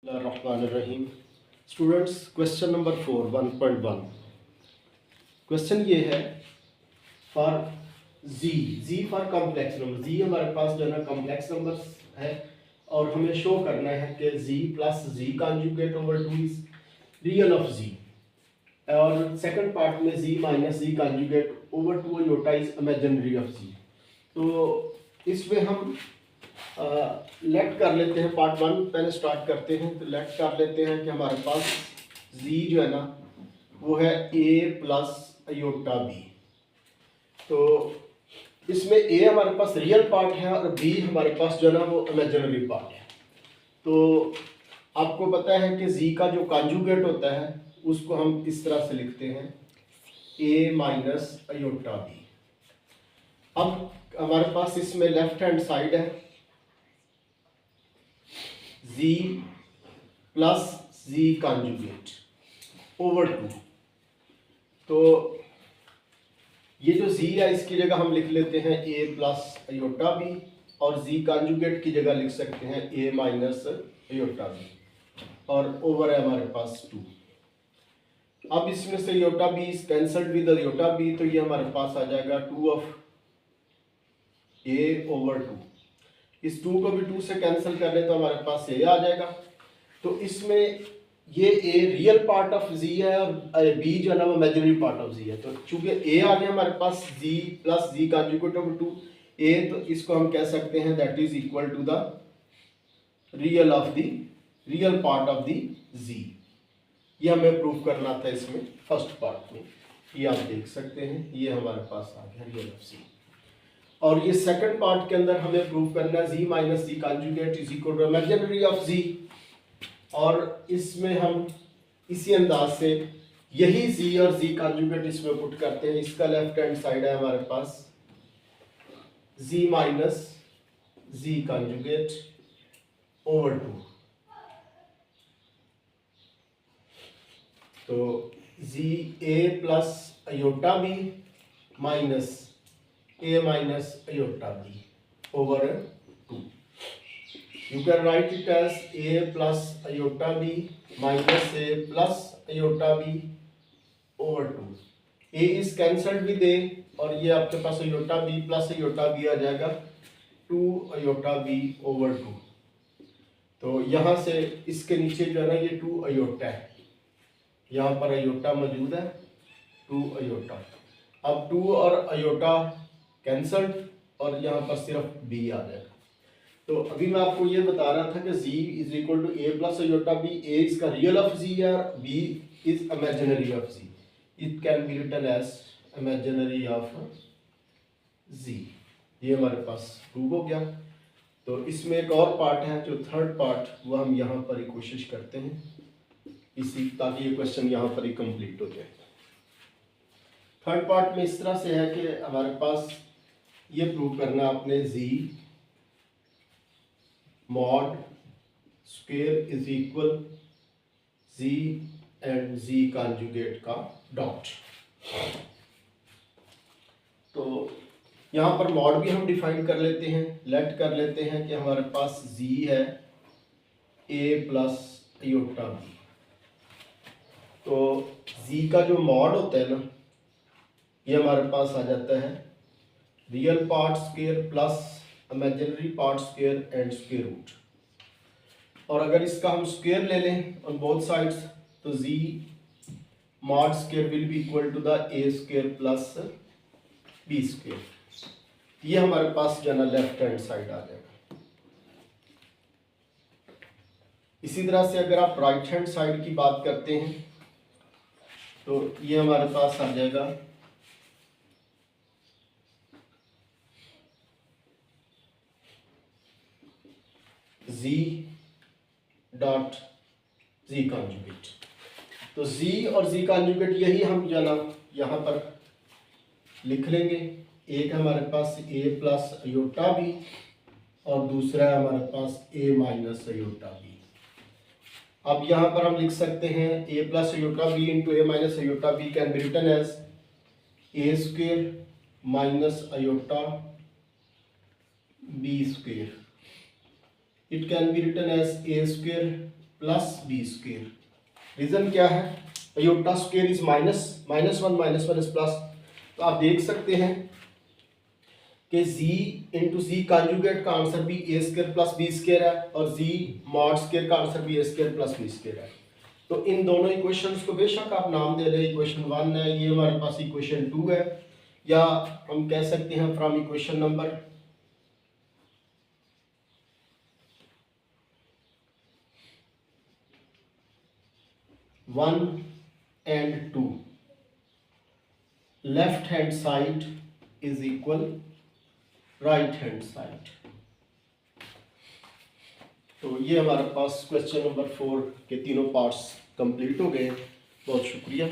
रहीम students, question number 4 1.1 question ये है for z for complex number. Z हमारे पास जो है ना कॉम्प्लेक्स नंबर है और हमें शो करना है कि z plus z conjugate over 2 is real of z, और सेकंड पार्ट में z minus z conjugate over 2 iota is imaginary of z. तो इसमें हम लेट कर लेते हैं, पार्ट 1 पहले स्टार्ट करते हैं। तो लेट कर लेते हैं कि हमारे पास z जो है ना वो है a प्लस अयोटा b। तो इसमें a हमारे पास रियल पार्ट है और b हमारे पास जो है ना वो इमेजिनरी पार्ट है। तो आपको पता है कि z का जो कॉन्जुगेट होता है उसको हम इस तरह से लिखते हैं a माइनस अयोटा b। अब हमारे पास इसमें लेफ्ट हैंड साइड है z plus z conjugate over 2। तो ये जो z है इसकी जगह हम लिख लेते हैं a प्लस अयोटा b, और z कॉन्जुगेट की जगह लिख सकते हैं a माइनस अयोटा b, और ओवर है हमारे पास 2। अब इसमें से iota b is cancelled with iota b, तो ये हमारे पास आ जाएगा 2 ऑफ a ओवर 2। इस 2 को भी 2 से कैंसिल कर ले तो हमारे पास a आ जाएगा। तो इसमें ये a real part of z है और b जो है ना वो इमेजिनरी पार्ट ऑफ z है। तो चूंकि a आ गया हमारे पास z plus z conjugate over 2 a, तो इसको हम कह सकते हैं that is equal to the real of the real part of the z। ये हमें प्रूव करना था इसमें फर्स्ट पार्ट में, ये आप देख सकते हैं, ये हमारे पास आ गया रियल ऑफ z। और ये सेकंड पार्ट के अंदर हमें प्रूव करना है z minus z conjugate is equal to imaginary of z, और इसमें हम इसी अंदाज से यही z और z कॉन्जुगेट इसमें पुट करते हैं। इसका लेफ्ट हैंड साइड है हमारे पास z minus z conjugate over 2। तो z a plus iota b minus a minus iota b over 2। You can write it as a plus iota b minus a plus iota b over 2. a is cancelled with a, और ये आपके पास iota b plus iota b आ जाएगा 2 iota b over 2। तो यहाँ से इसके नीचे जो है ना ये 2 iota है, यहाँ पर iota मौजूद है 2 iota। अब 2 और iota कैंसल्ड और यहाँ पर सिर्फ b आ जाएगा। तो अभी मैं आपको ये बता रहा था कि z is equal to a plus iota b। a इसका रियल ऑफ z है, b is imaginary of z। It can be written as imaginary of z। ये हमारे पास प्रूव हो गया। तो इसमें एक और पार्ट है जो थर्ड पार्ट, वो हम यहाँ पर ही कोशिश करते हैं इसी, ताकि ये क्वेश्चन यहाँ पर ही कंप्लीट हो जाए। थर्ड पार्ट में इस तरह से है कि हमारे पास ये प्रूव करना आपने z mod square is equal z and z conjugate का डॉट। तो यहाँ पर मॉड भी हम डिफाइन कर लेते हैं, लेट कर लेते हैं कि हमारे पास z है a प्लस अयोटा b। तो z का जो मॉड होता है ना ये हमारे पास आ जाता है real part square plus imaginary part square and square root. और अगर इसका हम स्क्वायर ले लें ऑन बोथ साइड्स तो z mod square will be equal to the a square plus b square. ये हमारे पास जो है ना लेफ्ट हैंड साइड आ जाएगा। इसी तरह से अगर आप राइट हैंड साइड की बात करते हैं तो ये हमारे पास आ जाएगा z डॉट z कॉन्जुगेट। तो z और z कॉन्जुगेट यही हम जो ना यहाँ पर लिख लेंगे। एक हमारे पास a प्लस अयोटा b और दूसरा है हमारे पास a माइनस अयोटा b। अब यहाँ पर हम लिख सकते हैं a plus iota b into a minus iota b can be written as a square minus iota b square. It can be written as a square plus B square. Reason क्या है, iota square is minus, minus one is plus. तो आप देख सकते हैं कि z into z conjugate का answer भी ए स्क्वेयर प्लस बी स्क्वेयर है और z मॉड स्क्वेयर का आंसर भी ए स्क्वेयर प्लस बी स्क्वेयर है। तो इन दोनों इक्वेशंस को बेशक आप नाम दे लें, इक्वेशन 1 है, ये हमारे पास इक्वेशन 2 है, या हम कह सकते हैं from equation number 1 and 2 left hand side is equal right hand side. तो ये हमारे पास क्वेश्चन नंबर 4 के तीनों पार्ट्स कंप्लीट हो गए। बहुत शुक्रिया।